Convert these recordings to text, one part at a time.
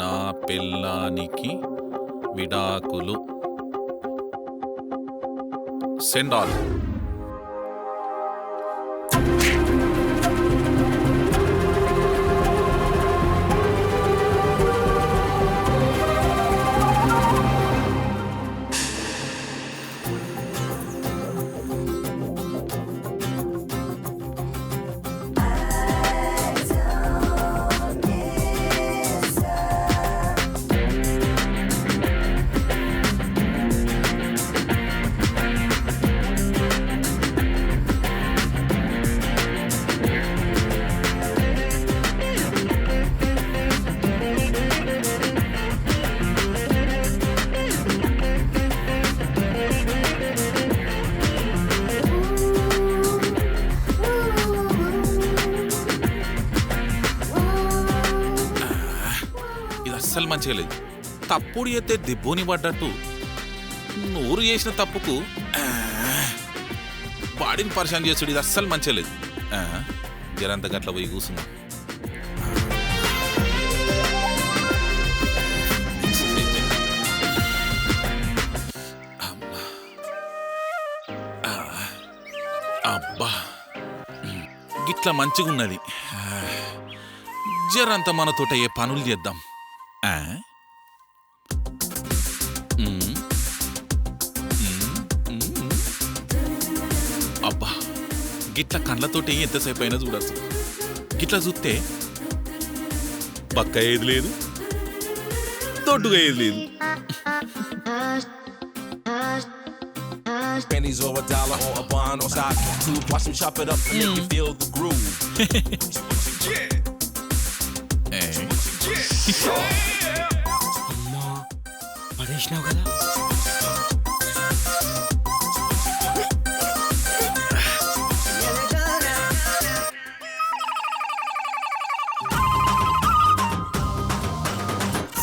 నా పెళ్ళానికి విడాకులు సెండ్ ఆల్. అస్సలు మంచిగా లేదు. తప్పుడు ఎత్తే దిబ్బోని పడ్డట్టు నూరు చేసిన తప్పుకు బాడీని పరిశాన్ చేసుడు ఇది అస్సలు మంచిగా లేదు. జరంత గట్ల పోయి కూర్చున్నా. అబ్బా గిట్లా మంచిగున్నది. జరంత మనతోట ఏ పనులు చేద్దాం. అబ్బా గిట్ల కండ్లతోటి ఎంతసేపు అయినా చూడచ్చు. గిట్లా చూస్తే పక్క ఏది లేదు, దొడ్డుగా ఏది లేదు. Pennies or a dollar or a bond or stock. Watch them chop it up and make you feel the groove. అమ్మా పడేసినావు కదా.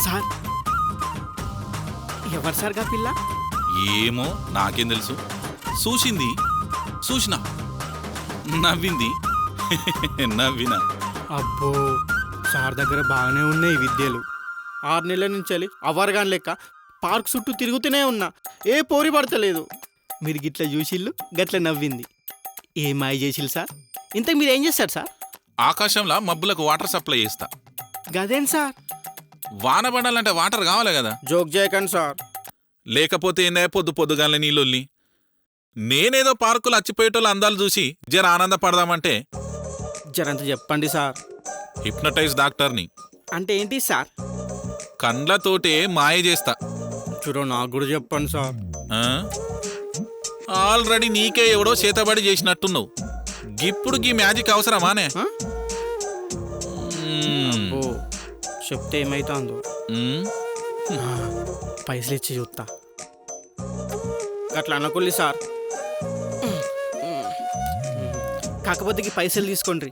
సార్ ఎవరు సార్ గా పిల్ల? ఏమో నాకేం తెలుసు. చూసినా నవ్వింది నవ్వినా. అబ్బో సార్ దగ్గర బాగానే ఉన్నాయి విద్యలు. 6 నెలల నుంచి అవర్గాన్ లెక్క పార్క్ చుట్టూ తిరుగుతూనే ఉన్నా, ఏ పోరి పడతలేదు. మీరు గిట్ల చూసిళ్ళు, గట్ల నవ్వింది. ఏ మాయ చేసిల్లు సార్? ఇంతకు మీరు ఏం చేస్తారు సార్? ఆకాశంలో మబ్బులకు వాటర్ సప్లై చేస్తా. గదేం సార్? వాన పడాలంటే వాటర్ కావాలి కదా. జోక్ చేయకండి సార్. లేకపోతే ఏందే పొద్దుగాల నీళ్ళొల్లి. నేనేదో పార్కులు అచ్చిపోయేటోళ్ళు అందాలు చూసి జర ఆనందపడదామంటే జరంత చెప్పండి సార్. హిప్నటైజ్ డాక్టర్ని. అంటే ఏంటి సార్? కండ్లతోటే మాయ చేస్తా. చూడు నాకు కూడా చెప్పండి సార్. ఆల్రెడీ నీకే ఎవడో చేతబడి చేసినట్టున్నావు. గిప్పుడు గీ మ్యాజిక్ అవసరమానే? ఓ చెప్తే ఏమైతుందో. పైసలు ఇచ్చి చూస్తా. అట్లా అనుకోలే సార్. కాకపోతే ఈ పైసలు తీసుకోండి.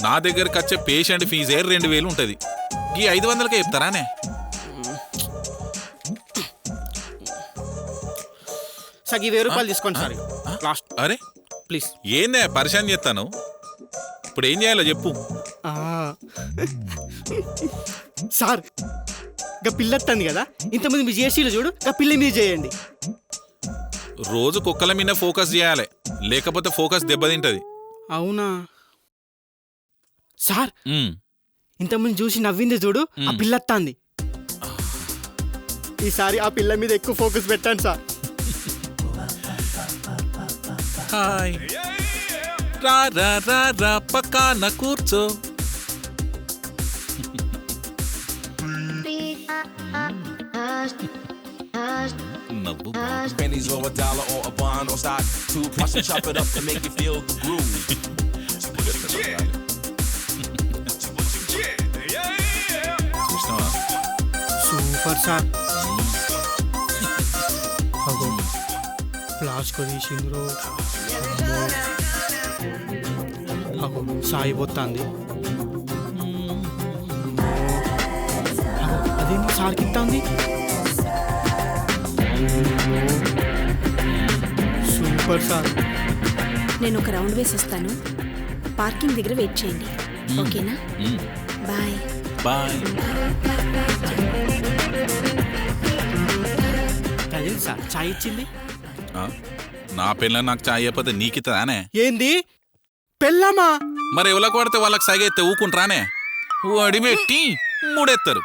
నా దగ్గరకు వచ్చే పేషెంట్ ఫీజే 2000 ఉంటుంది. ఈ 500కే చెప్తారానే? సార్ ఈ 1000 రూపాయలు తీసుకోండి సార్ లాస్ట్. అరే ప్లీజ్. ఏందే పరిశాన్ చేస్తాను. ఇప్పుడు ఏం చేయాలో చెప్పు. సార్ గా పిల్లత్తంది కదా, ఇంతమంది మీ చేసిలో చూడు, గా పిల్ల మీరు చేయండి. రోజు కుక్కల మీద ఫోకస్ చేయాలి, లేకపోతే ఫోకస్ దెబ్బతింటది. అవునా సార్? ఇంతమంది చూసి నవ్వింది చూడు, ఆ పిల్లత్తాంది. ఈసారి ఆ పిల్ల మీద ఎక్కువ ఫోకస్ పెట్టండి సార్. హాయ్ రా రా రా రా పక్కన కూర్చో. నవ్వు. Pennies or a dollar or a bond or stock. Watch them chop it up and make you feel the groove. Super sir. అగో ప్లాస్కో తీసిండ్రు. అగో సాయిపోతుంది. అదేమో సార్ కిత్తాంది. Super sir. నేను ఒక రౌండ్ వేసి వస్తాను. పార్కింగ్ దగ్గర వెయిట్ చేయండి, ఓకేనా? బాయ్. బాయ్. అదే సార్ చాయ్ ఇచ్చింది. నా పిల్ల నాకు చాయ్ అయిపోతే నీకిత్తదానే? ఏంది పెళ్ళామా? మరి ఎవరికి పడితే వాళ్ళకి సగెత్తే ఊకుంటారానే? అడిమెట్టి మూడెత్తారు.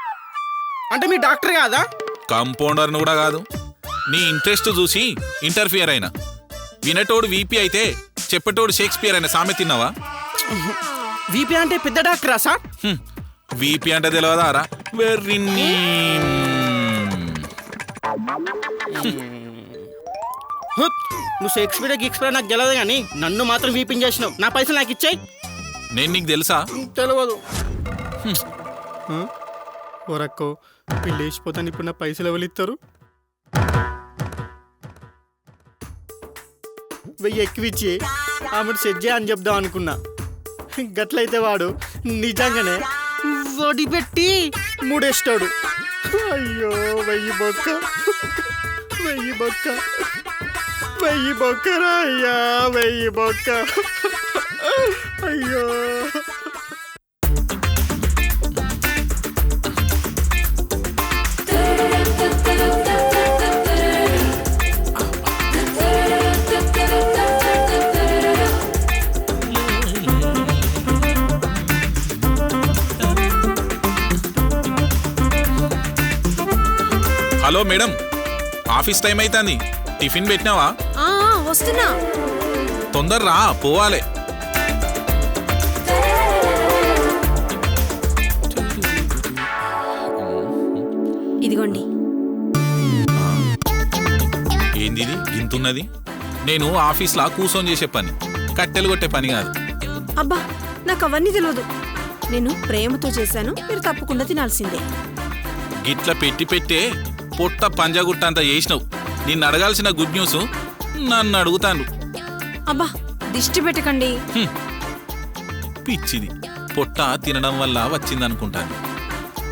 అంటే మీ డాక్టర్ కాదా? కంపౌండర్ని కూడా కాదు. నీ ఇంట్రెస్ట్ చూసి ఇంటర్ఫియర్ అయినా. వినటోడు వీపీ అయితే చెప్పేటోడు షేక్స్పియర్ అయినా సామె తిన్నావా? వీపీ అంటే పెద్ద డాక్టరా సార్? వీపీ అంటే తెలియదారా? వెర్రి నువ్వు షేక్స్పియర్ గిక్స్పియర్ నాకు తెలియదు కానీ నన్ను మాత్రం వీపింగ్ చేసినావు. నా పైసలు నాకు ఇచ్చాయి. నేను నీకు తెలుసా? తెలియదు. ఓరక్కో పెళ్ళి వేసిపోతాను. ఇప్పుడు నా పైసలు ఎవరు ఇస్తారు? 1000 ఎక్కువ ఇచ్చి ఆమె సెట్ చేయ అని చెప్దాం అనుకున్నా. గట్లయితే వాడు నిజంగానే వడి పెట్టి మూడేస్తాడు. అయ్యో 1000 బొక్క, 1000 బొక్క, 1000 బొక్కరా అయ్యా, 1000 బొక్క. అయ్యో హలో మేడం, ఆఫీస్ టైం అవుతుంది. టిఫిన్ పెట్టినావా? వస్తున్నా. తొందరరా, పోవాలి. ఇదిగోండి. ఏంది ఇది గింతున్నది? నేను ఆఫీస్లా కూర్చొని చేసే పని, కట్టెలు కొట్టే పని కాదు. అబ్బా, నాకు అవన్నీ తెలియదు. నేను ప్రేమతో చేశాను, మీరు తప్పకుండా తినాల్సిందే. గిట్ల పెట్టి పెట్టే పొట్ట పంజగుట్టంతా చేసినావు. నిన్ను అడగాల్సిన గుడ్ న్యూస్ నన్ను అడుగుతాను. అబ్బా, దిష్టి పెట్టకండి. పిచ్చిది. పొట్ట తినడం వల్ల వచ్చిందనుకుంటాను,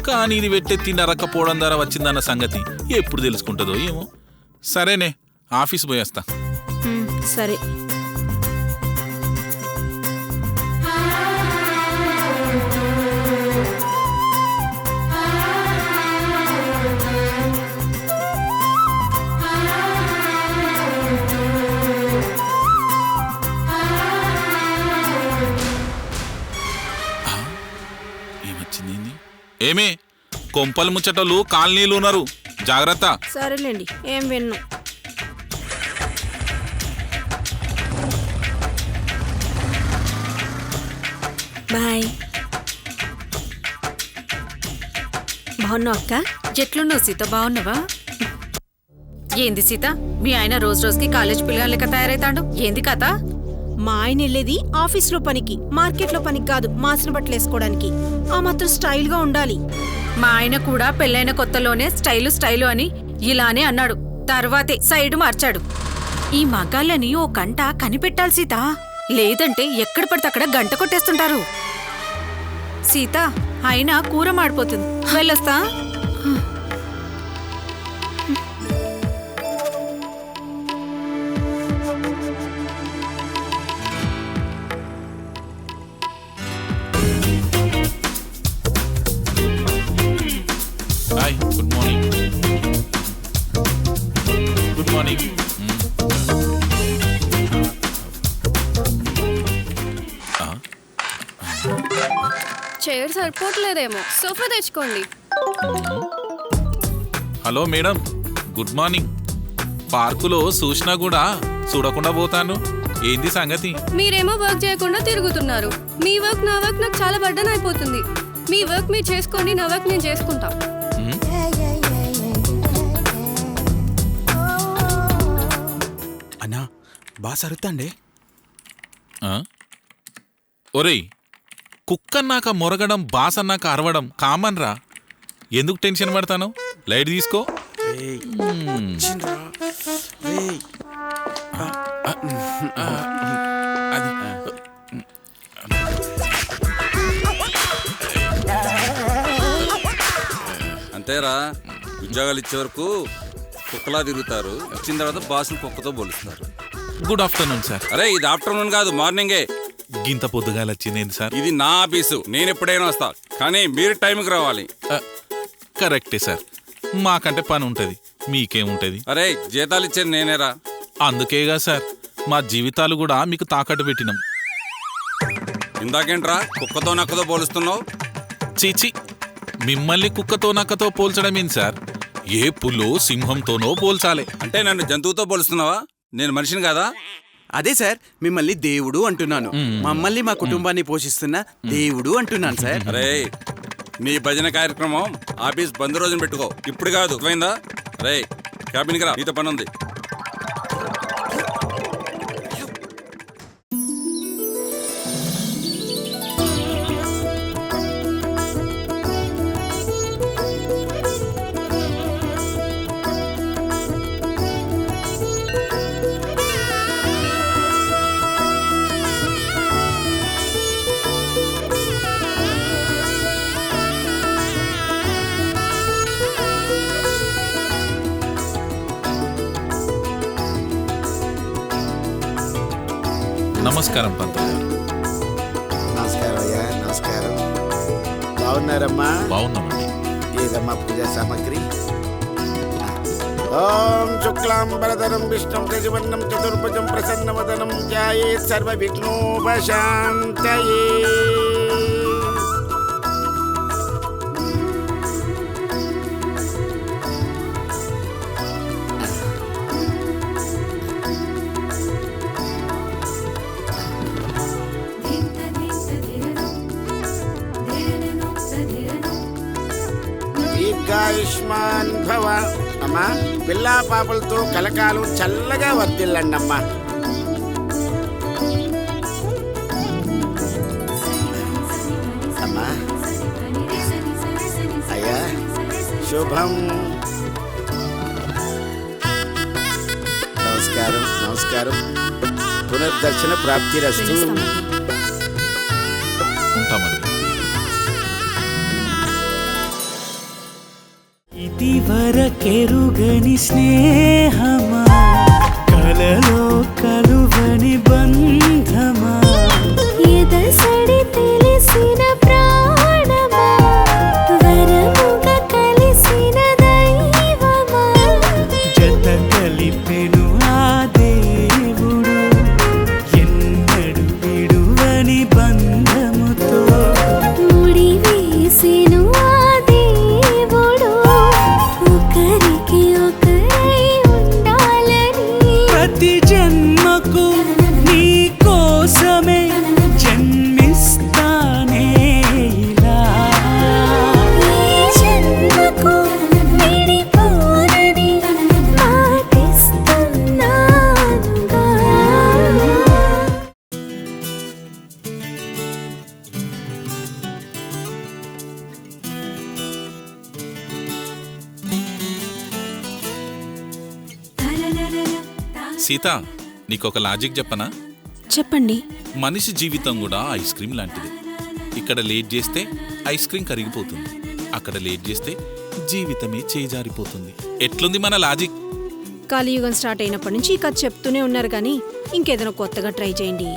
కానీ ఇది పెట్టే తినరక్కపోవడం ద్వారా వచ్చిందన్న సంగతి ఎప్పుడు తెలుసుకుంటుందో ఏమో. సరేనే, ఆఫీస్ పోయేస్తా. సరే. ఏమే, కొంపలు ముచ్చటలు కాలనీలు ఉన్నారు, జాగ్రత్త. సరేలేండి, ఏం విన్ను. బాయ్. బాగున్నావు అక్క? ఎట్లున్నావు సీత? బాగున్నావా? ఏంది సీత, మీ ఆయన రోజు రోజుకి కాలేజ్ పిల్లగాళ్ళ లెక్క తయారైతాడు. ఏంది కథ? మా ఆయన వెళ్ళేది ఆఫీస్లో పనికి, మార్కెట్లో పనికి కాదు, మాసిన బట్టలు వేసుకోవడానికి. ఆ మాత్రం స్టైల్గా ఉండాలి. మా ఆయన కూడా పెళ్ళైన కొత్తలోనే స్టైలు స్టైలు అని ఇలానే అన్నాడు. తర్వాతే సైడు మార్చాడు. ఈ మగాళ్ళని ఓ గంట కనిపెట్టాలి సీత, లేదంటే ఎక్కడ పడితే అక్కడ గంట కొట్టేస్తుంటారు. సీత, అయినా కూర మాడిపోతుంది, వెళ్ళొస్తా. Hi, good morning. Good morning. Chair సరిపోవట్లేదేమో, సోఫా తెచ్చుకోండి. Hello madam, good morning. పార్కులో చూసినా కూడా చూడకుండా పోతాను, ఏంది సంగతి? మీరేమో వర్క్ చేయకుండా తిరుగుతున్నారు. మీ వర్క్ నా వర్క్ నాకు చాలా బర్డన్ అయిపోతుంది. మీ వర్క్ మీరు చేసుకోండి, నా వర్క్ నేను చేసుకుంటా. అన్నా బాగా సరుతండే. ఒరేయ్, కుక్కన్నాక మొరగడం, బాసన్నాక అరవడం కామన్ రా. ఎందుకు టెన్షన్ పడతాను? లైట్ తీసుకో. అది అంతేరా, ఉద్యోగాలు ఇచ్చే వరకు కుక్కలా తిరుగుతారు, ఇచ్చిన తర్వాత బాసులు కుక్కతో పోలుస్తారు. Good afternoon sir. అరే, ఇది ఆఫ్టర్నూన్ కాదు, మార్నింగే. గింత పొద్దుగాల వచ్చింది సార్. ఇది నా ఆఫీసు, నేను ఎప్పుడైనా వస్తా, కానీ మీరు టైంకి రావాలి. కరెక్టే సార్, మాకంటే పని ఉంటుంది, మీకేముంటది? అరే జీతాలు ఇచ్చేది నేనేరా. అందుకేగా సార్ మా జీవితాలు కూడా మీకు తాకట్టు పెట్టినాం. ఇందాకేంట్రా కుక్కతో నక్కతో పోలుస్తున్నావు? చీచి, మిమ్మల్ని కుక్కతో నక్కతో పోల్చడం ఏంటి సార్? ఏ పుల్లో సింహంతోనో పోల్చాలి. అంటే నన్ను జంతువుతో పోలుస్తున్నావా? నేను మనిషిని కాదా? అదే సార్, మిమ్మల్ని దేవుడు అంటున్నాను. మమ్మల్ని మా కుటుంబాన్ని పోషిస్తున్న దేవుడు అంటున్నాను సార్. అరే నీ భజన కార్యక్రమం ఆఫీస్ బంద్ రోజున పెట్టుకో, ఇప్పుడు కాదు, అర్థమైందా? రే క్యాబిన్కి రా, నీతో పని ఉంది. నమస్కారం పంతులు గారు. నమస్కారం అయ్యా, నమస్కారం. బాగున్నారమ్మా? బాగున్నామండి. ఏదమ్మా పూజా సామాగ్రి? ఓం శుక్లాంబరధరం విష్ణుం శశివర్ణం చతుర్భుజం ప్రసన్నవదనం ధ్యాయేత్ సర్వ విఘ్నోపశాంతయే. దీర్ఘాయుష్మాన్ భవ. అమ్మా, పిల్లా పాపలతో కలకాలం చల్లగా వర్దిల్లండి అమ్మా. అమ్మా, అయ్యా శుభం. నమస్కారం, నమస్కారం. పునర్దర్శన ప్రాప్తిరస్తు. ఉంటామండి. ఇదివరకెరుగని స్నేహమా, కలలో కలువని బంధమా, ఎదసడి తెలిసిన ప్రాణమా, వరముగా కలిసిన దైవమా, జత కలిపెను ఆ దేవుడు, ఎన్నడు విడువని బంధముతో ముడి వేసెను ఆ దేవుడు, ఒకరికి ఒకరై ఉండాలని. ప్రతి జన్మకు నీ కోసమే జన్మిస్తానే ఇలా. ఈ జన్మకు విడిపోనని మాటిస్తున్నానుగా. సీత, నీకొక లాజిక్ చెప్పనా? చెప్పండి. మనిషి జీవితం కూడా ఐస్ క్రీమ్ లాంటిది. ఇక్కడ లేట్ చేస్తే ఐస్ క్రీమ్ కరిగిపోతుంది, అక్కడ లేట్ చేస్తే జీవితమే చేజారిపోతుంది. ఎట్లుంది మన లాజిక్? కలియుగం స్టార్ట్ అయినప్పటి నుంచి ఈ కథ చెప్తూనే ఉన్నారు కానీ ఇంకేదైనా కొత్తగా ట్రై చేయండి.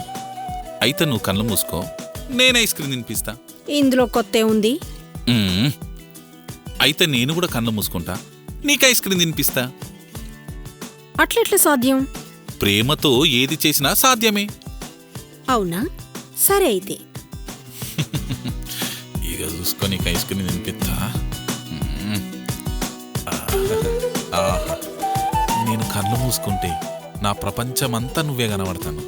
అయితే నువ్వు కళ్ళు మూసుకో, నేను ఐస్ క్రీమ్ తినిపిస్తా. ఇందులో కొత్త ఉంది. మ్మ్. అయితే నేను కూడా కళ్ళు మూసుకుంటా, నీకు ఐస్ క్రీమ్ తినిపిస్తా. అట్లెట్లా సాధ్యం? ప్రేమతో ఏది చేసినా సాధ్యమే. అవునా? సరే అయితే. ఇక చూసుకో, నీకు ఐస్ క్రీమ్ తినిపిస్తా. మ్మ్. ఆహా. నేను కళ్ళు మూసుకుంటే నా ప్రపంచమంతా నువ్వే కనబడతాను.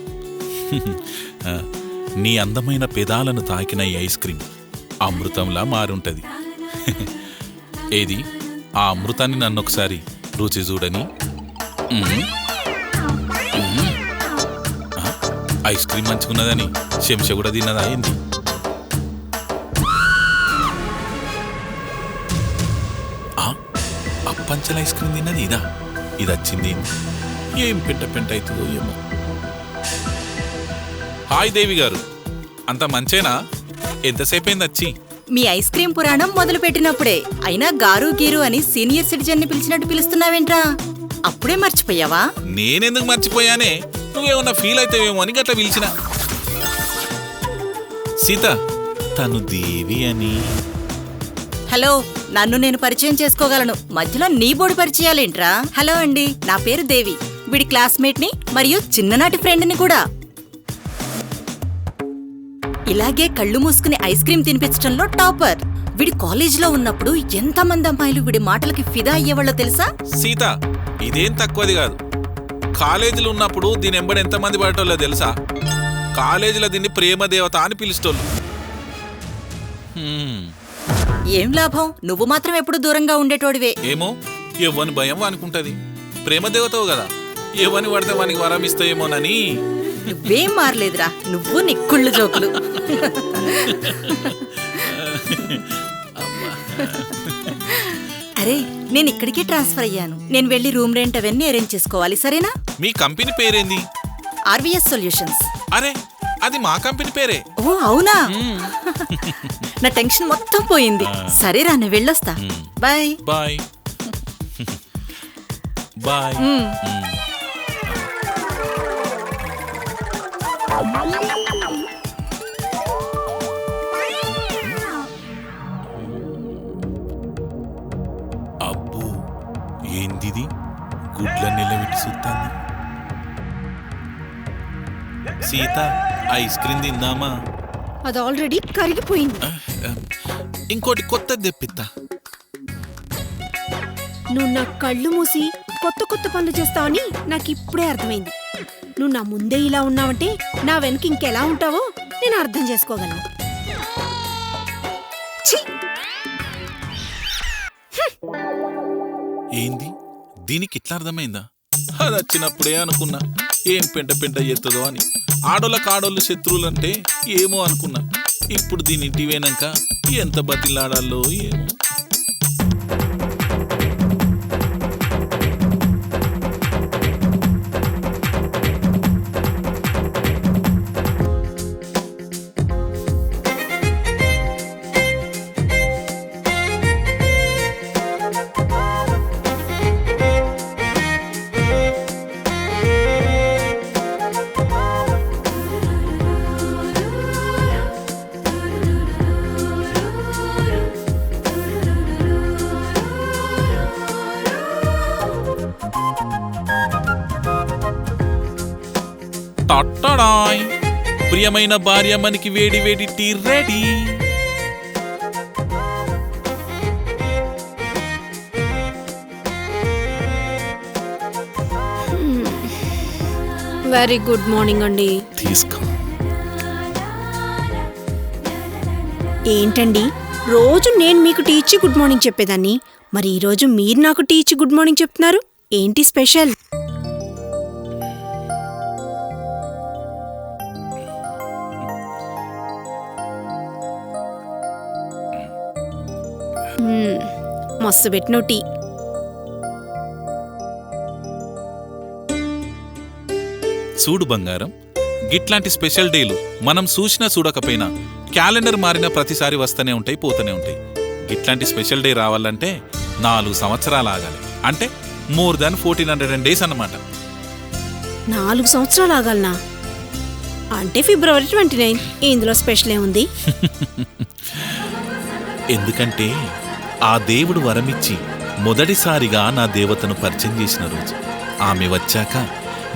నీ అందమైన పెదాలను తాకిన ఈ ఐస్ క్రీమ్ అమృతంలా మారుంటది. ఏది ఆ అమృతాన్ని నన్నొకసారి రుచి చూడని. ఐస్ క్రీమ్ మంచుకున్నదని శంష కూడా తిన్నదా ఏంది? అప్పంచల ఐస్ క్రీమ్ తిన్నది ఇదా? ఇది వచ్చింది ఏం పెంట పెంట అవుతుందో ఏమో. హాయ్ దేవి గారు, అంత మంచేనా? ఎంతసేపు అయింది వచ్చి? మీ ఐస్ క్రీం పురాణం మొదలు పెట్టినప్పుడే. అయినా గారు గీరు అని సీనియర్ సిటిజన్ ని పిలిచినట్టు పిలుస్తున్నావేంట్రా? అప్పుడే మర్చిపోయావా? నేనెందుకు మర్చిపోయానే, నువ్వేమన్నా ఫీల్ అవుతావేమో అని గట్లా పిలిచిన. సీత తను దేవి అని. హలో, నన్ను నేను పరిచయం చేసుకోగలను, మధ్యలో నీ బోడి పరిచయాలేంట్రా? హలో అండి, నా పేరు దేవి, వీడి క్లాస్మేట్ ని మరియు చిన్ననాటి ఫ్రెండ్ ని కూడా. ఇలాగే కళ్ళు మూసుకుని ఐస్ క్రీమ్ తినిపించడంలో టాపర్. వీడి కాలేజీలో ఉన్నప్పుడు ఎంతమంది అమ్మాయిలు వీడి మాటలకి ఫిదా అయ్యేవాళ్ళో తెలుసా? సీత ఇదేం తక్కువది కాదు. కాలేజీలో ఉన్నప్పుడు దీని ఎంబడి ఎంతమంది పడటోళ్ళో తెలుసా? కాలేజీలో దీన్ని ప్రేమ దేవత అని పిలుస్తోళ్ళు. ఏం లాభం, నువ్వు మాత్రం ఎప్పుడు దూరంగా ఉండేటోడివే. ఏమో, ఎవ్వని భయం అనుకుంటది. ప్రేమ దేవతవు కదా, ఎవని పడితే వానికి వరం ఇస్తాయేమోనని. నువ్వేం మారలేదురా, నువ్వు నిక్కుళ్ళు జోకులు. అరే, నేను ఇక్కడికే ట్రాన్స్ఫర్ అయ్యాను. నేను వెళ్ళి రూమ్ రెంట్ అవన్నీ అరేంజ్ చేసుకోవాలి, సరేనా? మీ కంపెనీ పేరేంది? RVS solutions. అరే, అది మా కంపెనీ పేరే. ఓ అవునా? నా టెన్షన్ మొత్తం పోయింది. సరేరా, నేను వెళ్ళొస్తా. Bye bye bye. అబ్బో, ఏందిది? గుడ్ల నిలబెట్టి సుత్తాంది. సీత, ఐస్ క్రీమ్ తిందామా? అది ఆల్రెడీ కరిగిపోయింది. ఇంకోటి కొత్తది తెప్పిస్తా. నువ్వు నా కళ్ళు మూసి కొత్త కొత్త పనులు చేస్తావని నాకు ఇప్పుడే అర్థమైంది. నువ్వు నా ముందే ఇలా ఉన్నావంటే నా వెనక ఇంకెలా ఉంటావో నేను అర్థం చేసుకోగలను. ఏంది, దీనికి ఇట్లా అర్థమైందా? అది వచ్చినప్పుడే అనుకున్నా ఏం పెంట పెంట చేస్తుందో అని. ఆడోళ్ళకి ఆడోళ్ళు శత్రువులంటే ఏమో అనుకున్నా. ఇప్పుడు దీని ఇంటి పోయినాక ఎంత బతిలాడాలో ఏమో. టట్టడాయ్, ప్రియమైన భార్య మనకి వేడి వేడి tea ready. Very good morning అండి. తీసుకో. ఏంటండి, రోజు నేను మీకు టీ ఇచ్చి గుడ్ మార్నింగ్ చెప్పేదాన్ని, మరి ఈరోజు మీరు నాకు టీ ఇచ్చి గుడ్ మార్నింగ్ చెప్తున్నారు, ఏంటి స్పెషల్? మస్తు పెట్టిన టీ. చూడు బంగారం, గిట్లాంటి స్పెషల్ డేలు మనం చూసినా చూడకపోయినా క్యాలెండర్ మారిన ప్రతిసారి వస్తూనే ఉంటాయి, పోతూనే ఉంటాయి. గిట్లాంటి స్పెషల్ డే రావాలంటే 4 సంవత్సరాలు ఆగాలి. అంటే మోర్ దాన్ 1400 days అన్నమాట. 4 సంవత్సరాలు ఆగాలనా? అంటే ఫిబ్రవరి 29. ఇందులో స్పెషల్ ఏముంది? ఎందుకంటే ఆ దేవుడు వరమిచ్చి మొదటిసారిగా నా దేవతను పరిచయం చేసిన రోజు. ఆమె వచ్చాక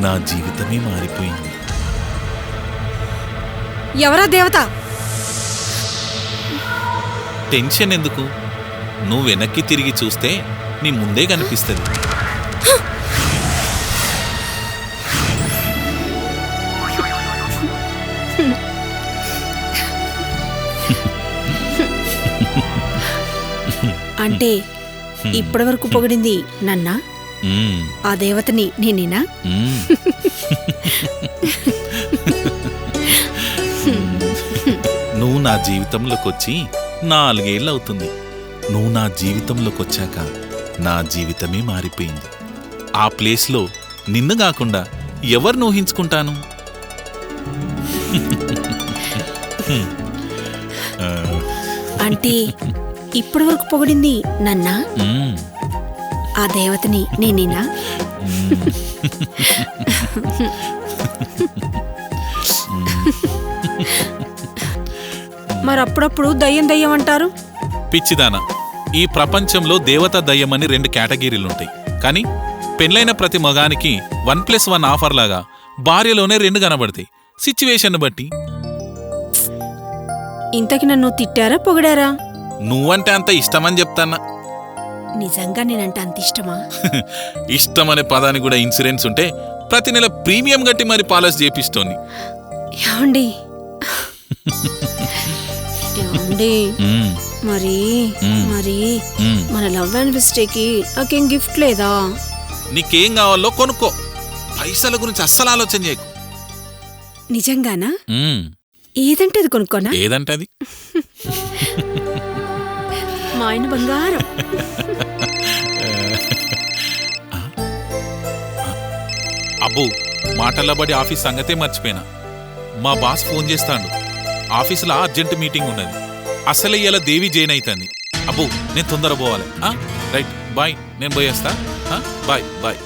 నా జీవితమే మారిపోయింది. ఎవరా దేవత? టెన్షన్ ఎందుకు? నువ్వు వెనక్కి తిరిగి చూస్తే నీ ముందే కనిపిస్తుంది. అంటే ఇప్పటి వరకు పొగిడింది నన్నా? ఆ దేవతని నేనేనా? నువ్వు నా జీవితంలోకి వచ్చి 4 ఏళ్ళు అవుతుంది. నువ్వు నా జీవితంలోకి వచ్చాక నా జీవితమే మారిపోయింది. ఆ ప్లేస్లో నిన్ను కాకుండా ఎవరిని ఊహించుకుంటాను? అంటే ఇప్పటి వరకు పొగిడింది నన్నా? ఆ దేవతని నేనేనా? మరి అప్పుడప్పుడు దయ్యం దయ్యం అంటారు. పిచ్చిదానా, ఈ ప్రపంచంలో దేవత దయ్యమని 2 కేటగిరీలుంటాయి. కానీ పెళ్ళైన ప్రతి మగానికి 1+1 ఆఫర్ లాగా భార్యలోనే 2 కనబడతాయి, సిచ్యువేషన్ బట్టి. ఇంతకి నన్ను తిట్టారా పొగిడారా? నువ్వంటే అంత ఇష్టమని చెప్తాన్నా. నిజంగా నేనంటే అంత ఇష్టమా? ఇష్టం అనే పదానికి కూడా ఇన్సూరెన్స్ ఉంటే ప్రతి నెల ప్రీమియం కట్టి మరి పాలసీ చేపిస్తోని. ఏమండి ఏమండి మరి మరి మన లవ్ యానివర్సరీకి నాకేం గిఫ్ట్ లేదా? నీకేం కావాలో కొనుక్కో, పైసల గురించి అస్సలు ఆలోచన చేయకు. నిజంగానా? ఏదంటే అది కొనుక్కోనా? ఏదంటే అది. మా ఆయన బంగారం. అబ్బో, మాటల్లబడి ఆఫీస్ సంగతే మర్చిపోయినా. మా బాస్ ఫోన్ చేస్తాడు, ఆఫీసులో అర్జెంట్ మీటింగ్ ఉన్నది. అసలే ఇలా దేవి జైన్ అవుతుంది. అబ్బో, నేను తొందర పోవాలి. రైట్, బాయ్, నేను పోయేస్తా. Bye bye.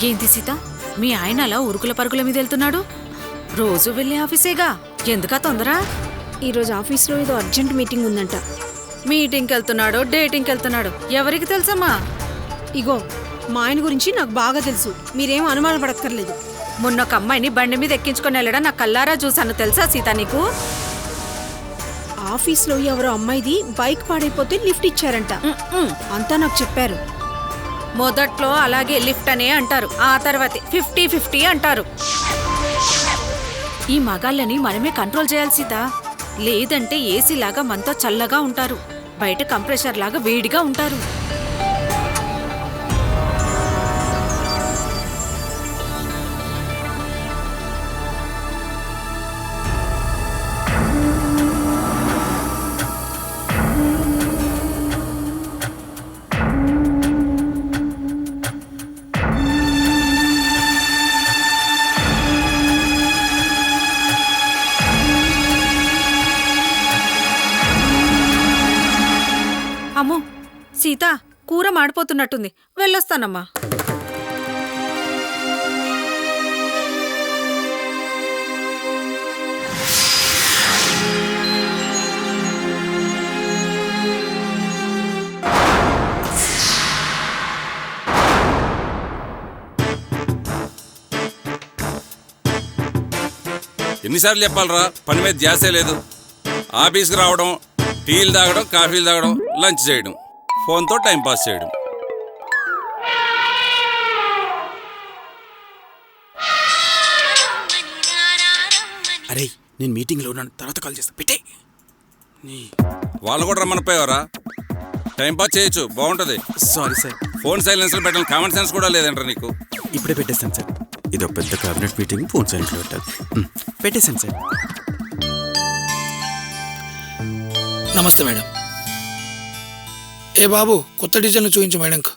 ఏంది సీత, మీ ఆయన అలా ఉరుకుల పరుగుల మీద వెళ్తున్నాడు? రోజు వెళ్ళే ఆఫీసేగా, ఎందుకా తొందర? ఈరోజు ఆఫీస్లో ఏదో అర్జెంట్ మీటింగ్ ఉందంట. మీటింగ్కి వెళ్తున్నాడో డేటింగ్కి వెళ్తున్నాడో ఎవరికి తెలుసమ్మా? ఇగో, మా ఆయన గురించి నాకు బాగా తెలుసు, మీరేం అనుమాన పడక్కర్లేదు. మొన్న ఒక అమ్మాయిని బండి మీద ఎక్కించుకొని వెళ్ళడం నా కల్లారా చూశాను, తెలుసా సీత నీకు? ఆఫీస్లో ఎవరో అమ్మాయిది బైక్ పాడైపోతే లిఫ్ట్ ఇచ్చారంట, అంతా నాకు చెప్పారు. మొదట్లో అలాగే లిఫ్ట్ అనే అంటారు, ఆ తర్వాతే 50-50 అంటారు. ఈ మగాళ్ళని మనమే కంట్రోల్ చేయాలి సీత, లేదంటే ఏసీ లాగా మనతో చల్లగా ఉంటారు, బయట కంప్రెషర్ లాగా వేడిగా ఉంటారు. అమ్మో సీత, కూర మాడిపోతున్నట్టుంది, వెళ్ళొస్తానమ్మా. ఎన్నిసార్లు చెప్పాలరా, పని మీద ధ్యాసే లేదు. ఆఫీస్కి రావడం, టీలు తాగడం, కాఫీలు తాగడం, లంచ్ చేయడం, ఫోన్తో టైంపాస్ చేయడం. అరే, నేను మీటింగ్లో ఉన్నాను, తర్వాత కాల్ చేస్తా, పెట్టే. వాళ్ళు కూడా రమ్మనిపోయావరా? టైంపాస్ చేయొచ్చు, బాగుంటుంది. Sorry sir. ఫోన్ సైలెన్స్లో పెట్టాలి, కామన్ సెన్స్ కూడా లేదంటారా నీకు? ఇప్పుడే పెట్టేస్తాను సార్. ఇదో పెద్ద క్యాబినెట్ మీటింగ్, ఫోన్ సైలెంట్లో పెట్టాలి. పెట్టేశాను సార్. నమస్తే మేడం. ఏ బాబు, కొత్త డిజైన్ చూపించు మేడంకు.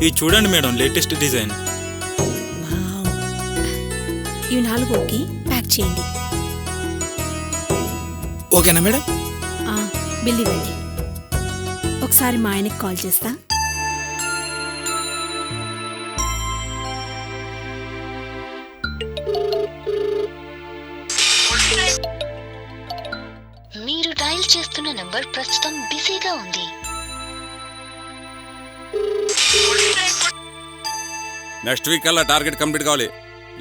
ఇది చూడండి మేడం, లేటెస్ట్ డిజైన్. ఇవి 4 ప్యాక్ చేయండి. ఓకేనా మేడం? బిల్ ఇవ్వండి. ఒకసారి మా ఆయనకి కాల్ చేస్తా. మీరు డయల్ చేస్తున్న నంబర్ ప్రస్తుతం బిజీగా ఉంది. నెక్స్ట్ వీక్ కల్లా టార్గెట్ కంప్లీట్ కావాలి,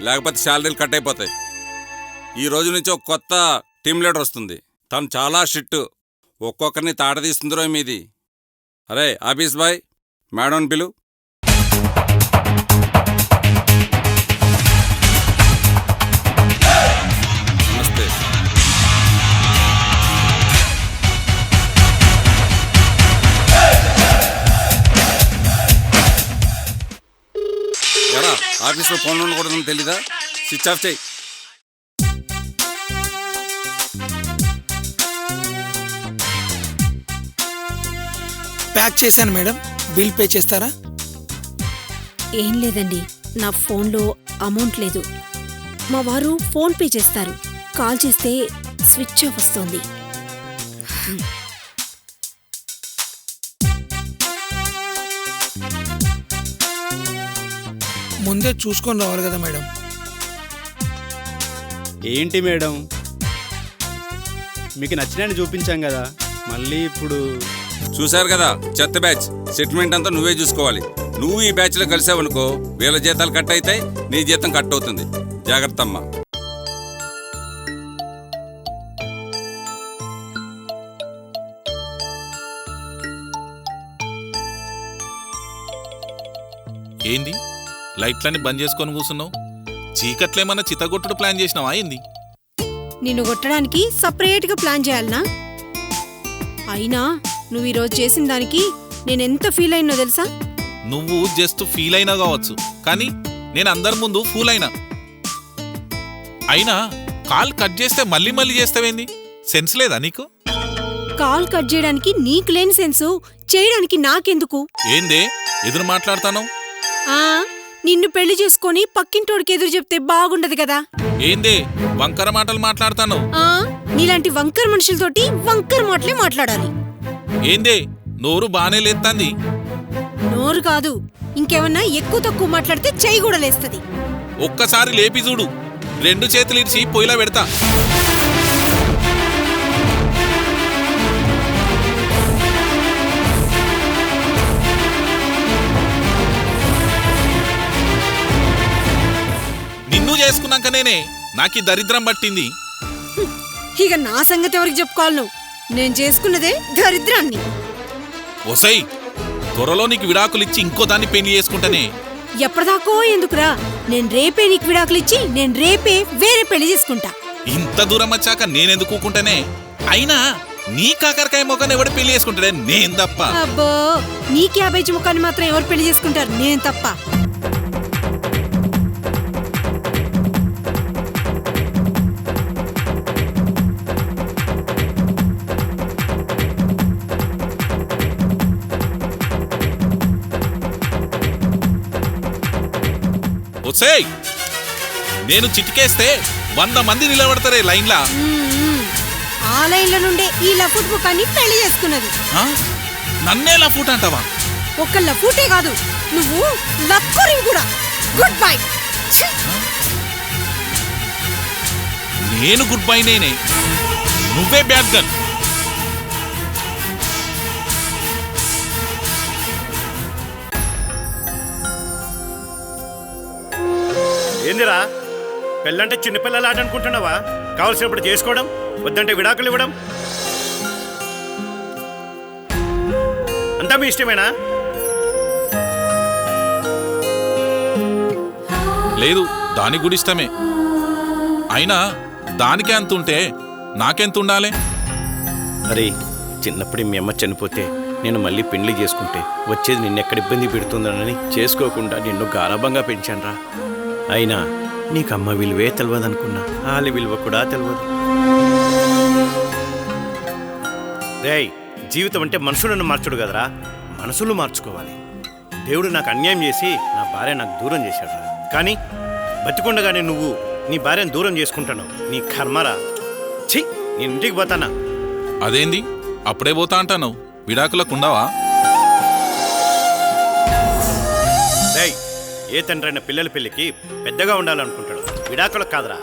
లేకపోతే శాలరీలు కట్ అయిపోతాయి. ఈ రోజు నుంచి ఒక కొత్త టీమ్ లీడర్ వస్తుంది, తను చాలా స్ట్రిక్ట్, ఒక్కొక్కరిని తాట తీస్తుందిరో మీది. అరే ఆఫీస్ బాయ్, మేడం పిలు. క్లాస్లో ఫోన్ ఉండకూడదని తెలీదా? స్విచ్ ఆఫ్ చేయి. ప్యాక్ చేశాను మేడం, బిల్ పే చేస్తారా? ఏం లేదండి, నా ఫోన్లో అమౌంట్ లేదు. మా వారు ఫోన్ పే చేస్తారు. కాల్ చేస్తే స్విచ్ ఆఫ్ వస్తోంది. ముందే చూసుకొని రావాలి కదా మేడం. ఏంటి మేడం, మీకు నచ్చినని చూపించాం కదా, మళ్ళీ ఇప్పుడు చూశారు కదా చెత్త బ్యాచ్. సెటిల్మెంట్ అంతా నువ్వే చూసుకోవాలి. నువ్వు ఈ బ్యాచ్లో కలిసావనుకో వీళ్ళ జీతాలు కట్ అవుతాయి, నీ జీతం కట్ అవుతుంది. జాగ్రత్త అమ్మా. ఏంది లైట్లన్నీ బంద్ చేసుకొని కూర్చున్నావు? చీకట్లేమన్నా చిత్తగొట్టుడు ప్లాన్ చేసినావా ఏంది? నిన్ను కొట్టడానికి సపరేట్గా ప్లాన్ చేయాలనా? అయినా నువ్వు ఈరోజు చేసిన దానికి నేనెంత ఫీల్ అయినో తెలుసా? నువ్వు జస్ట్ ఫీల్ అయినా కావచ్చు, కానీ నేను అందరి ముందు ఫూల్ అయినా. అయినా కాల్ కట్ చేస్తే మళ్ళీ మళ్ళీ చేస్తావేంది? సెన్స్ లేదా నీకు? కాల్ కట్ చేయడానికి నీకు లేని సెన్సు చేయడానికి నాకెందుకు? ఏందే ఎదురు మాట్లాడతాను? నిన్ను పెళ్లి చేసుకొని పక్కింటోడికి ఎదురు చెప్తే బాగుండదు కదా. ఏందే వంకర మాటలు మాట్లాడతాను? నీలాంటి వంకర మనుషులతోటి వంకర మాటలే మాట్లాడాలి. ఏందే నోరు బానే లేత్తాంది? నోరు కాదు, ఇంకేమన్నా ఎక్కువ తక్కువ మాట్లాడితే చెయ్యి కూడా లేస్తది. ఒక్కసారి లేపి చూడు, 2 చేతులు ఇడిచి పొయ్యిలా పెడతా. నిన్ను చేసుకున్నాక నేనే నాకీ దరిద్రం పట్టింది. ఇక నా సంగతి ఎవరికి చెప్పుకోవాలి? నువ్వు నేను చేసుకున్నదే దరిద్రాన్ని. ఒసై త్వరలో నీకు విడాకులిచ్చి ఇంకో దాన్ని పెళ్లి చేసుకుంటానే. ఎప్పటిదాకో ఎందుకురా? నేను రేపే నీకు విడాకులిచ్చి నేను రేపే వేరే పెళ్లి చేసుకుంటా. ఇంత దూరం వచ్చాక నేనెందుకు కూకుంటానే? అయినా నీ కాకరకాయ మొక్కని ఎవడు పెళ్లి చేసుకుంటాడే? నేను తప్ప. అబ్బో, నీ క్యాబేజీ ముఖాన్ని మాత్రం ఎవరు పెళ్లి చేసుకుంటారు? నేను తప్ప. ఒసేయ్ నేను చిటికేస్తే 100 మంది నిలబడతారే లైన్లా. ఆ లైన్ల నుండే ఈ లఫూట్ ముఖాన్ని పెళ్లి చేసుకున్నది. నన్నే లఫూట్ అంటావా? ఒక్క లఫూటే కాదు, నువ్వు లఫ్కోరింగ్ కూడా. Good bye. నేను గుడ్ బై నేనే, నువ్వే బ్యాడ్ గర్ల్. ఏందిరా, పెళ్ళంటే చిన్నపిల్లలు ఆట అనుకుంటున్నావా? కావలసినప్పుడు చేసుకోవడం, వద్దంటే విడాకులు ఇవ్వడం అంతా మీ ఇష్టమేనా? లేదు, దాని కూడా ఇష్టమే. అయినా దానికే అంతుంటే నాకెంత ఉండాలి? అరే, చిన్నప్పుడు మీ అమ్మ చనిపోతే నేను మళ్ళీ పెళ్లి చేసుకుంటే వచ్చేది నిన్నెక్కడ ఇబ్బంది పెడుతుందనని చేసుకోకుండా నిన్ను గారాబంగా పెంచానురా. అయినా నీకు అమ్మ విలువే తెలియదనుకున్నా, వాళ్ళ విలువ కూడా తెలియదు. రేయ్, జీవితం అంటే మనుషులను మార్చుడు కదరా, మనసులు మార్చుకోవాలి. దేవుడు నాకు అన్యాయం చేసి నా భార్య నాకు దూరం చేశాడు. కానీ బతికుండగానే నువ్వు నీ భార్యను దూరం చేసుకుంటాను. నీ కర్మరా. ఛీ, నేను ఇంటికి పోతానా? అదేంది అప్పుడే పోతా అంటాను? విడాకులకు ఉండవా? రేయ్, ఏ తండ్రైన పిల్లల పెళ్లికి పెద్దగా ఉండాలనుకుంటాడు, విడాకులకు కాదురా.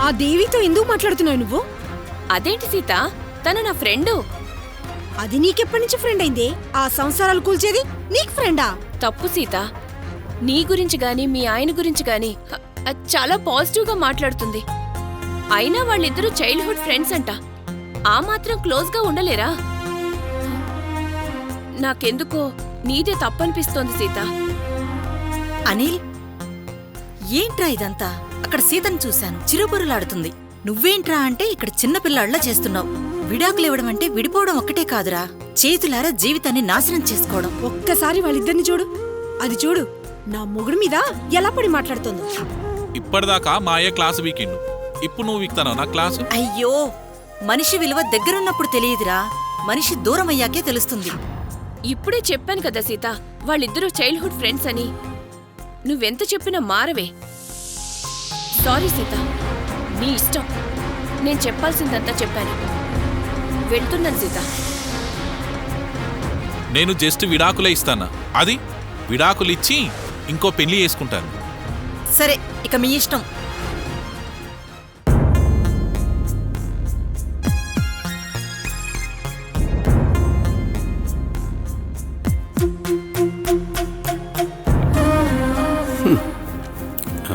ఆ దేవితో ఎందుకు మాట్లాడుతున్నావు నువ్వు? అదేంటి సీత, తను నా ఫ్రెండు. అది నీకెప్పటి నుంచి ఫ్రెండ్ అయింది? ఆ సంసారాలు కూల్చేది నీకు ఫ్రెండా? తప్పు సీత. నీ గురించి గాని మీ ఆయన గురించి గాని చాలా పాజిటివ్గా మాట్లాడుతుంది. అయినా వాళ్ళిద్దరూ చైల్డ్హుడ్ ఫ్రెండ్స్ అంట. ఆ మాత్రం క్లోజ్గా ఉండలేరా? నాకెందుకో నీదే తప్పనిపిస్తోంది సీత. అనిల్, ఏంట్రా ఇదంతా? అక్కడ సీతను చూశాను, చిరుబురులాడుతుంది. నువ్వేంట్రా అంటే ఇక్కడ చిన్నపిల్లాళ్లా చేస్తున్నావు. విడాకులివ్వడం అంటే విడిపోవడం ఒక్కటే కాదురా, చేతులారా జీవితాన్ని నాశనం చేసుకోవడం. ఒక్కసారి వాళ్ళిద్దరిని చూడు. అది చూడు నా మొగుడు మీద ఎలా పడి మాట్లాడుతుందో. ఇప్పటిదాకా మా అయ్య క్లాసు వీకెండ్, ఇప్పుడు నువ్వు వీక్తావు నా క్లాసు. అయ్యో, మనిషి విలువ దగ్గరున్నప్పుడు తెలియదురా, మనిషి దూరం అయ్యాకే తెలుస్తుంది. ఇప్పుడే చెప్పాను కదా సీత, వాళ్ళిద్దరూ చైల్డ్హుడ్ ఫ్రెండ్స్ అని. నువ్వెంత చెప్పినా మారవే. సారీ సీత, నీ ఇష్టం. నేను చెప్పాల్సిందంతా చెప్పాను. వెళ్తున్నాను సీత. నేను జస్ట్ విడాకులే ఇస్తానా? అది విడాకులిచ్చి ఇంకో పెళ్లి చేసుకుంటాను. సరే, ఇక మీ ఇష్టం.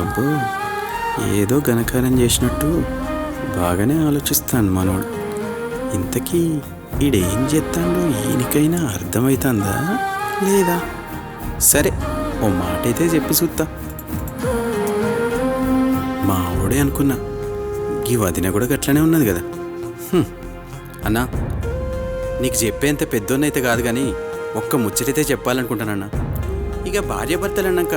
అబ్బో, ఏదో ఘనకార్యం చేసినట్టు బాగానే ఆలోచిస్తాను మనోడు. ఇంతకీ ఈడేం చేస్తాడో ఈయనకైనా అర్థమవుతుందా లేదా? సరే, ఓ మాట అయితే చెప్పి చూస్తా. మా ఆవిడే అనుకున్నా, ఈ వదిన కూడా గట్లనే ఉన్నది కదా. అన్నా, నీకు చెప్పేంత పెద్దోన్నైతే కాదు కానీ ఒక్క ముచ్చటైతే చెప్పాలనుకుంటానన్నా. ఇక భార్యాభర్తలు అన్నాక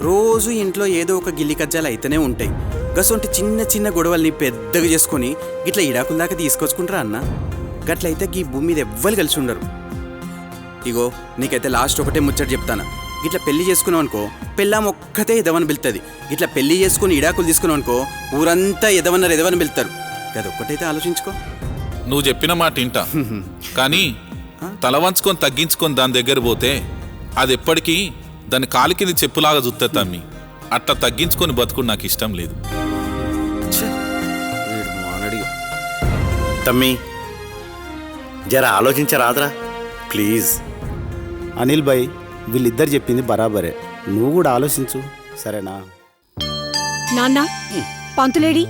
రోజు ఇంట్లో ఏదో ఒక గిల్లి కజ్జాలు అయితేనే ఉంటాయి. గసొంటి చిన్న చిన్న గొడవల్ని పెద్దగా చేసుకొని గిట్లా ఇడాకుల దాకా తీసుకొచ్చుకుంటారా అన్న? గట్లయితే ఈ భూమి మీద ఎవ్వరు కలిసి ఉండరు. ఇగో నీకైతే లాస్ట్ ఒకటే ముచ్చట చెప్తాను. గిట్లా పెళ్లి చేసుకున్నావు అనుకో, పెళ్ళాం ఒక్కతే ఎదవని పిలుతుంది. ఇట్లా పెళ్లి చేసుకుని ఇడాకులు తీసుకున్నావు అనుకో, ఊరంతా ఎదవన్నారు ఎదవని పిలుతారు. అదొక్కటైతే ఆలోచించుకో. నువ్వు చెప్పిన మాట వింటా, కానీ తల వంచుకొని తగ్గించుకొని దాని దగ్గర పోతే అది ఎప్పటికీ దాని కాలి కింద చెప్పులాగా చూస్తే తమ్మి. అట్లా తగ్గించుకొని బతుకుడు నాకు ఇష్టం లేదు. తమ్మి, జర ఆలోచించరాదరా ప్లీజ్. అనిల్ భాయ్, వీళ్ళిద్దరు చెప్పింది బరాబరే, నువ్వు కూడా ఆలోచించు, సరేనా? నాన్న, పంతులేడి?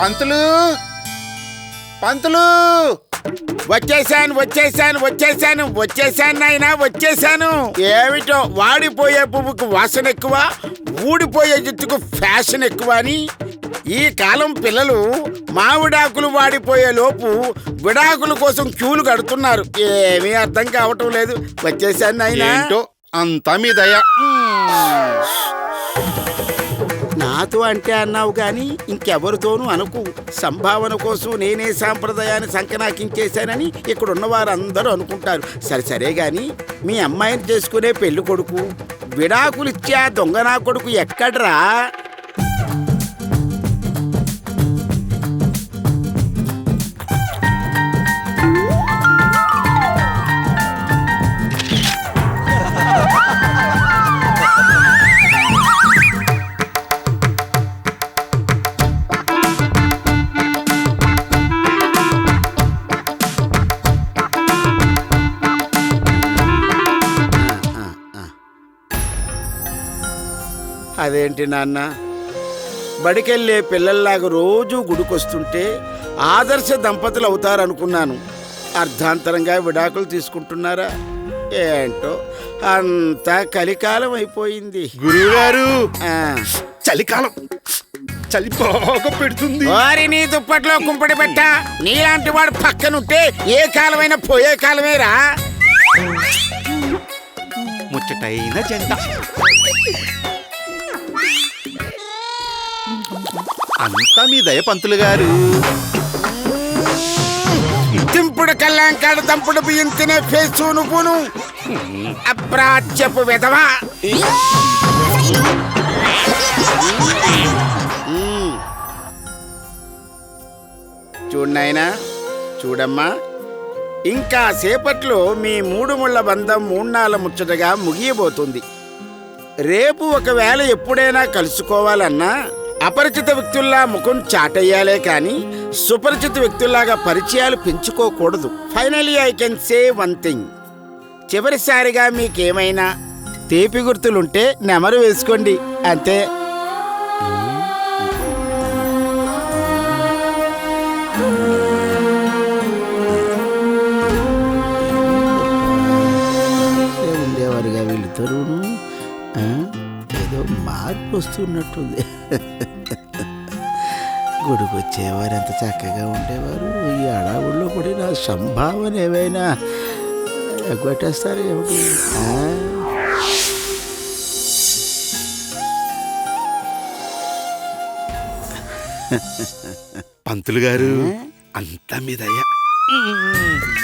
పంతులు, పంతులు, వచ్చేసాను వచ్చేసాను వచ్చేసాను వచ్చేసాను నాయనా, వచ్చేసాను. ఏమిటో వాడిపోయే పువ్వుకు వాసన ఎక్కువ, ఊడిపోయే జుట్టుకు ఫ్యాషన్ ఎక్కువ అని ఈ కాలం పిల్లలు మామిడాకులు వాడిపోయే లోపు విడాకుల కోసం క్యూలు కడుతున్నారు. ఏమీ అర్థం కావటం లేదు. వచ్చేసాను నాయనా. ఏంటో అంతా మీ దయ. నాతో అంటే అన్నావు గాని ఇంకెవరితోనూ అనుకు. సంభావన కోసం నేనే సాంప్రదాయాన్ని సంకనాకించేశానని ఇక్కడున్న వారందరూ అనుకుంటారు. సరే సరే గాని మీ అమ్మాయిని చేసుకునే పెళ్లి కొడుకు విడాకులిచ్చే ఆ దొంగనా కొడుకు ఎక్కడ్రా? అదేంటి నాన్న, బడికెళ్ళే పిల్లల్లాగా రోజూ గుడికొస్తుంటే ఆదర్శ దంపతులు అవుతారనుకున్నాను. అర్ధాంతరంగా విడాకులు తీసుకుంటున్నారా? ఏంటో అంతా కలికాలం అయిపోయింది. గురువుగారు, చలికాలం చలి బాగా పెడుతుంది. వారి నీ దుప్పట్లో కుంపడి పెట్ట. నీలాంటి వాడు పక్కనుంటే ఏ కాలమైనా పోయే కాలమేరా. ముచ్చటైన జంట. అంతా మీ దయ పంతులు గారు. దింపుడు కల్లాంకాడు దంపుడు బియ్యం తినే ఫేసు నువ్వును అప్రాచ్యపు వెధవా. చూడనాయనా, చూడమ్మా, ఇంకా సేపట్లో మీ మూడు ముళ్ళ బంధం మూన్నాళ్ళ ముచ్చటగా ముగియబోతుంది. రేపు ఒకవేళ ఎప్పుడైనా కలుసుకోవాలన్నా అపరిచిత వ్యక్తుల్లా ముఖం చాటయ్యాలే కానీ సుపరిచిత వ్యక్తుల్లాగా పరిచయాలు పెంచుకోకూడదు. Finally I can say one thing. చివరిసారిగా మీకేమైనా తీపి గుర్తులుంటే నెమరు వేసుకోండి అంతే. ఉండేవారుగా వీళ్ళిద్దరూ ఏదో మార్పు వస్తున్నట్టుంది. గుడికి వచ్చేవారు ఎంత చక్కగా ఉండేవారు. ఈ అడవుల్లో పడి నా సంభావన ఏవైనా ఎగ్గొట్టేస్తారు ఏమిటి? పంతులు గారు అంతా మీదయ్యా.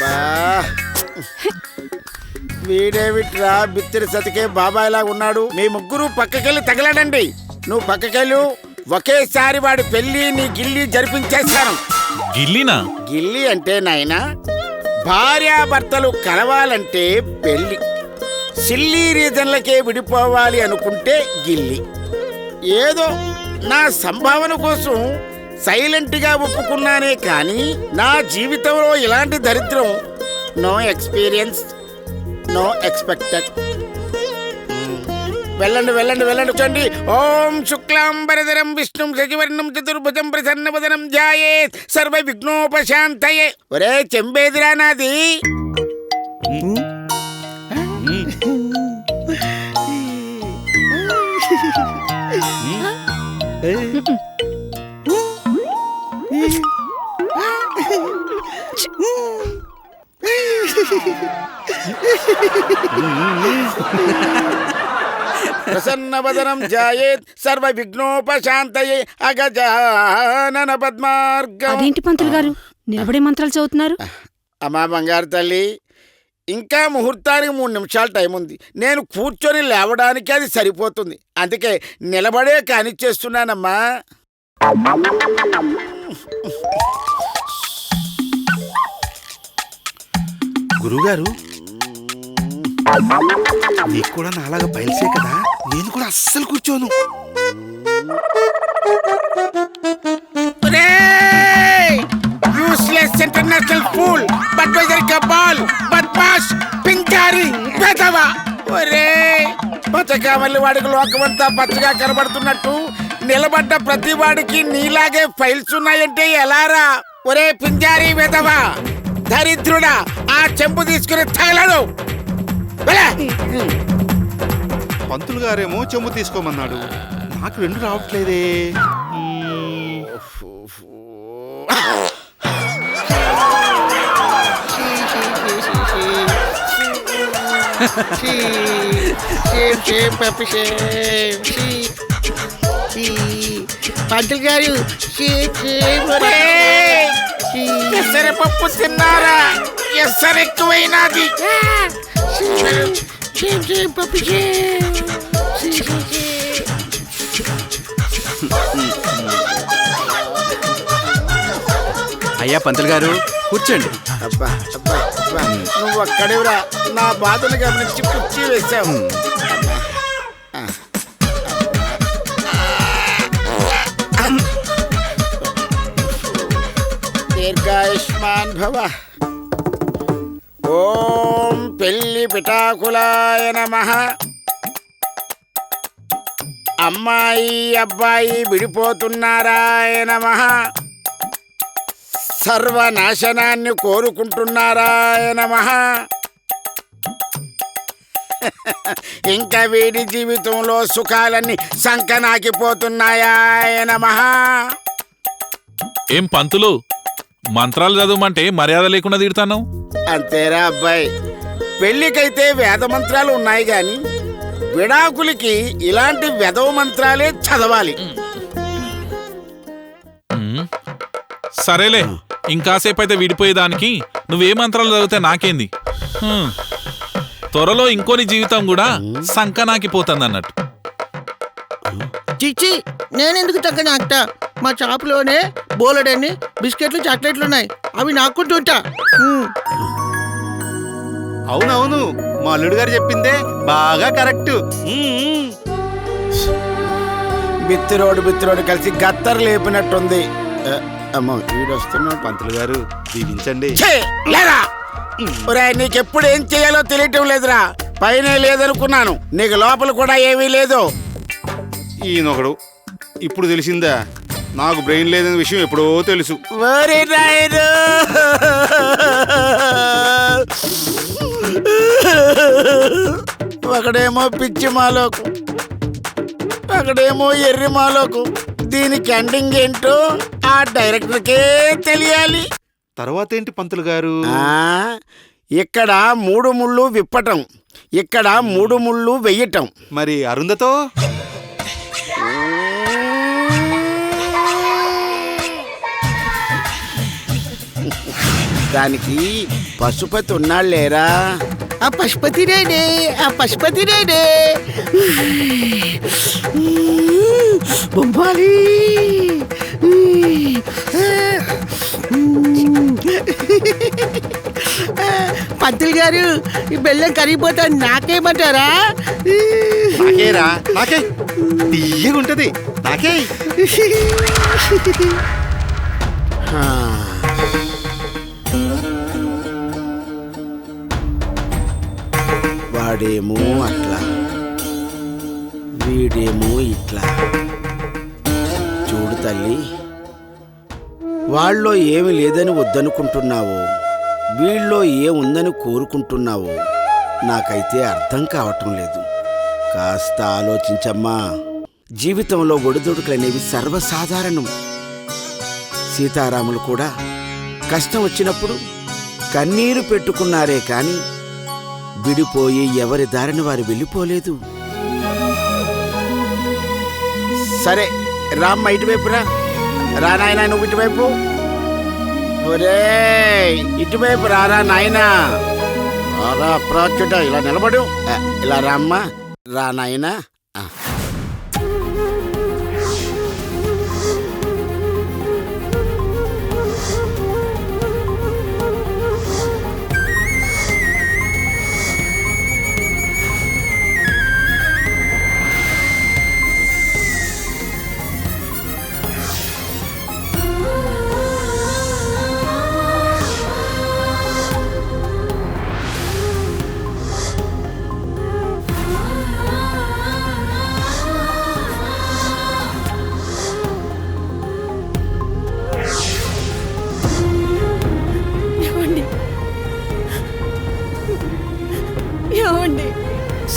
బా వీడేమిట్రా బిత్తిరి సతికే బాబాయ్లా ఉన్నాడు. మీ ముగ్గురు పక్కకెళ్ళి తగలడండి. నువ్వు పక్కకెళ్ళు. ఒకేసారి వాడి పెళ్లి నీ గిల్లి జరిపించేస్తాను. గిల్లినా? గిల్లి అంటే నాయనా భార్యాభర్తలు కలవాలంటే పెళ్లి. సిల్లీ రీజన్లకే విడిపోవాలి అనుకుంటే గిల్లి. ఏదో నా సంభావన కోసం సైలెంట్గా ఒప్పుకున్నానే కానీ నా జీవితంలో ఇలాంటి దరిద్రం నో ఎక్స్పీరియన్స్, నో ఎక్స్పెక్టెడ్. వెళ్ళండి వెళ్ళండి వెళ్ళండి చూడండి. ఓం శుక్లాంబరధరం విష్ణుం శశివర్ణం చతుర్భుజం ప్రసన్నవదనం ధ్యాయేత్ సర్వ విఘ్నోపశాంతయే. ఒరే చెంబేదిరా నాది. ప్రసన్నవదనం ధ్యాయేత్ సర్వ విఘ్నోపశాంతయే అగజానన పద్మార్గం. అదేంటి పంతులు గారు నిలబడే మంత్రాలు చదువుతున్నారు? అమ్మా బంగారు తల్లి, ఇంకా ముహూర్తానికి 3 నిమిషాలు టైం ఉంది. నేను కూర్చొని లేవడానికి అది సరిపోతుంది. అందుకే నిలబడే కానిచ్చేస్తున్నానమ్మా. గురువుగారు నీకు కూడా నాలాగా బయలుసే కదా, నేను కూడా అస్సలు కూర్చోను. Useless international pool, Budweiser cabal, బద్మాష్, Pinjari, వెధవ. ఒరే పచ్చకామల్లి వాడికి లోకమంతా పచ్చగా కనబడుతున్నట్టు నిలబడ్డ ప్రతి వాడికి నీలాగే ఫైల్స్ ఉన్నాయంటే ఎలారా? ఒరే పింజారి వెధవ, దరిద్రుడా, ఆ చెంపు తీసుకుని తగలడు. పంతులు గారేమో చెంబు తీసుకోమన్నాడు, నాకు 2 రావట్లేదే. పంతులు గారు ఎసరపప్పు తిన్నారా? ఎసరు ఎక్కువైనది. అయ్యా పంతులు గారు కూర్చోండి. అబ్బా అబ్బా అబ్బా, నువ్వు అక్కడేవురా, నా బాధను గమనించి కుర్చీ వేశావు. దీర్ఘాయుష్మాన్ భవ. ఓం పెళ్లి పిఠాకులాయ నమః. అమ్మాయి అబ్బాయి విడిపోతున్నారాయ నమః. సర్వనాశనాన్ని కోరుకుంటున్నారాయ నమః. ఇంకా వీడి జీవితంలో సుఖాలన్నీ సంకనాకిపోతున్నాయాయ నమః. ఏం పంతులు, మంత్రాలు చదవమంటే మర్యాద లేకుండా తిడతాను? అంతేరా అబ్బాయి, పెళ్లికైతే వేద మంత్రాలు ఉన్నాయి గాని విడాకులకి ఇలాంటి వెధవ మంత్రాలే చదవాలి. సరేలే, ఇంకాసేపు అయితే విడిపోయేదానికి నువ్వే మంత్రాలు చదివితే నాకేంది. త్వరలో ఇంకోని జీవితం కూడా సంకనాకిపోతుంది అన్నట్టు. చిచ్చి, నేనెందుకు తగ్గనాక్త? మా షాపులోనే బోలెడన్ని బిస్కెట్లు చాక్లెట్లు ఉన్నాయి, అవి నాకుంటుంటా. అవునవును, మా అల్లుడు గారు చెప్పిందే బాగా కరెక్ట్. బిత్తిరోడు కలిసి గత్తర్ లేపినట్టుంది. అమ్మో వీడొస్తున్నాడు. పంతులు గారు దీవించండి. లేరా ఒరే, నీకెప్పుడు ఏం చేయాలో తెలియటం లేదురా. పైనే లేదనుకున్నాను, నీకు లోపల కూడా ఏమీ లేదు. ఈయనొకడు ఇప్పుడు తెలిసిందా? నాకు బ్రెయిన్ లేదనే విషయం ఎప్పుడో తెలుసు. ఓరి నాయనా, ఒకడేమో పిచ్చి మాలోకు, ఒకడేమో ఎర్రి మాలోకు. దీనికి ఎండింగ్ ఏంటో ఆ డైరెక్టర్కే తెలియాలి. తర్వాత ఏంటి పంతులు గారు? ఇక్కడ 3 ముళ్ళు విప్పటం, ఇక్కడ 3 ముళ్ళు వెయ్యటం. మరి అరుంధతో దానికి పశుపతి ఉన్నాడు లేరా? ఆ పశుపతినేనే, ఆ పశుపతినేనే. బొంబాలి పంతులు గారు, ఈ బెల్లం కరిగిపోతా నాకేమంటారా? నాకేరా, నాకే తీయగుంటది, నాకే. వాడేమో అట్లా, వీడేమో ఇట్లా. చూడు తల్లి, వాళ్ళలో ఏమి లేదని వద్దనుకుంటున్నావో, వీళ్ళలో ఏముందని కోరుకుంటున్నావో నాకైతే అర్థం కావటం లేదు. కాస్త ఆలోచించమ్మా. జీవితంలో ఒడిదుడుకులనేవి సర్వసాధారణం. సీతారాములు కూడా కష్టం వచ్చినప్పుడు కన్నీరు పెట్టుకున్నారే కానీ విడిపోయి ఎవరి దారిని వారు వెళ్ళిపోలేదు. సరే రామ్మ, ఇటువైపు రా నాయనా. నువ్వు ఇటువైపు. ఒరే ఇటువైపు రారా నాయనా. రారా అప్రాచ్యుట, ఇలా నిలబడు. ఇలా రామ్మ, రా నాయనా.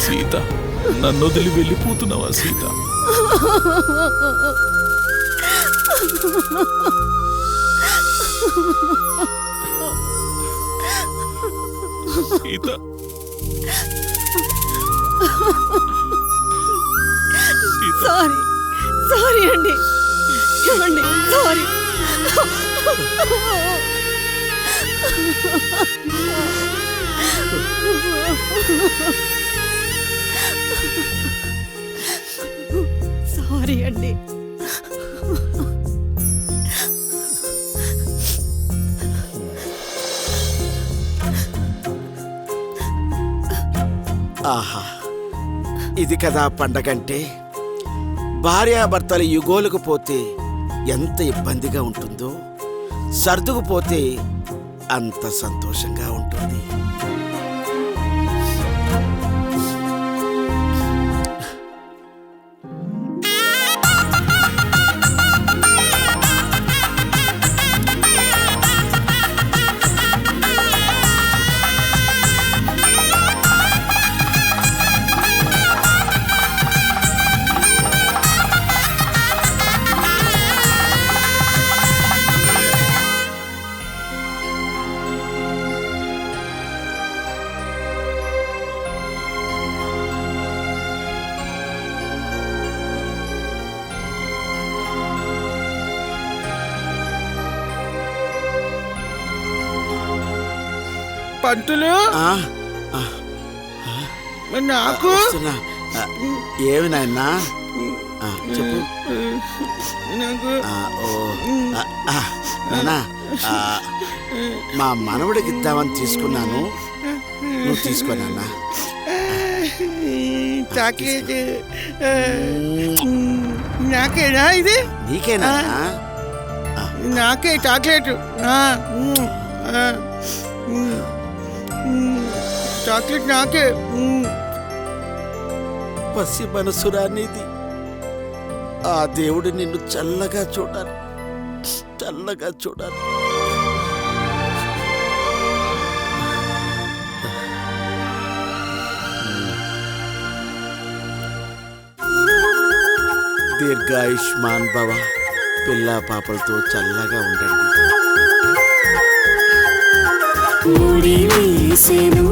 సీత, నన్ను వదిలి వెళ్ళిపోతున్నావా సీత? సీత, సారీ అండి, సారీ. సారీ అండి. ఆహా, ఇది కదా పండగంటే. భార్యాభర్తలు యుగోలకు పోతే ఎంత ఇబ్బందిగా ఉంటుందో, సర్దుకుపోతే అంత సంతోషంగా ఉంటుంది. పంతులు, నాకు ఏమి నాయనా చెప్పు. నానా, మా మనవడికి ఇద్దామని తీసుకున్నాను, నువ్వు తీసుకోనన్నా. చాక్లెట్ నాకేనా ఇది నీకేనా నాకే చాక్లెట్ చాక్లెట్ నాకే పసి మనసురానిది ఆ దేవుడు నిన్ను చల్లగా చూడాలి చల్లగా చూడాలి దీర్ఘాయుష్మాన్ భవ పిల్ల పాపలతో చల్లగా ఉండండి. ముడి వేసెను